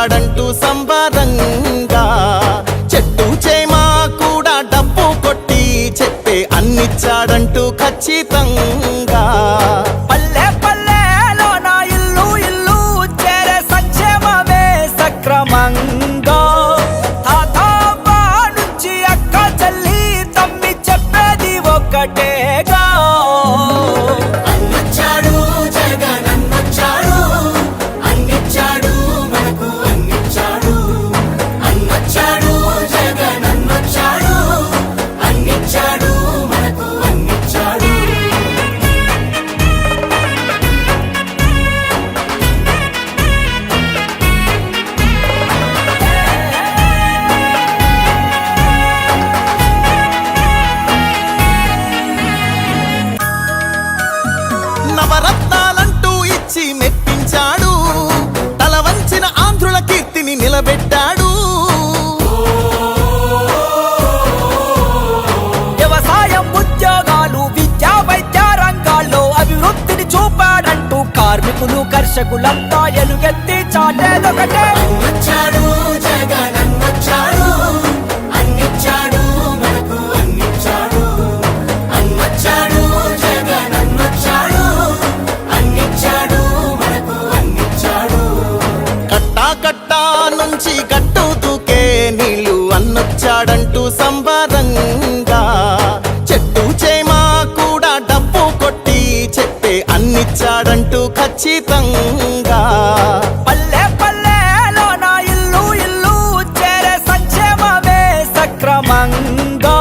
అన్నొచ్చాడంటూ సంబరంగా చెట్టు చేమా కూడా డప్పు కొట్టి చెప్పే అన్నిచ్చాడంటూ ఖచ్చితంగా పల్లె పల్లెలో నా ఇల్లు ఇల్లు చేరే సంక్షేమమే సక్రమంగా తాతవ్వ నుంచి అక్క చెల్లి తమ్మి చెప్పేది ఒక్కటేగా అన్నొచ్చాడు జగన్ అన్నొచ్చాడు అన్నిచ్చాడు మనకు అన్నిచ్చాడు అన్నొచ్చాడు జగన్ అన్నొచ్చాడు అన్నిచ్చాడు మనకు అన్నిచ్చాడు నవరత్నాలంటూ ఇచ్చి మెప్పించాడు తల వంచిన ఆంధ్రుల కీర్తిని నిలబెట్టాడు వ్యవసాయం ఉద్యోగాలు విద్యా వైద్య రంగాల్లో అభివృద్ధిని చూపాడంటూ కార్మికులు కర్షకులంతా ఎలుగెత్తి చాటేదొకటే అన్నొచ్చాడు జగన్ అన్నొచ్చాడు అన్నిచ్చాడు మనకు అన్నిచ్చాడు అన్నొచ్చాడు జగన్ అన్నొచ్చాడు అన్నిచ్చాడు మనకు అన్నిచ్చాడు కట్టా కట్టా నుంచి గట్టు దూకే నీళ్ళు అన్నొచ్చాడంటూ సంబరంగా చెట్టు చేమా కూడా డప్పు కొట్టి చెప్పే అన్నిచ్చాడంటూ ఖచ్చితంగా పల్లె పల్లెలో నా ఇల్లు ఇల్లు చేరే సంక్షేమమే సక్రమంగా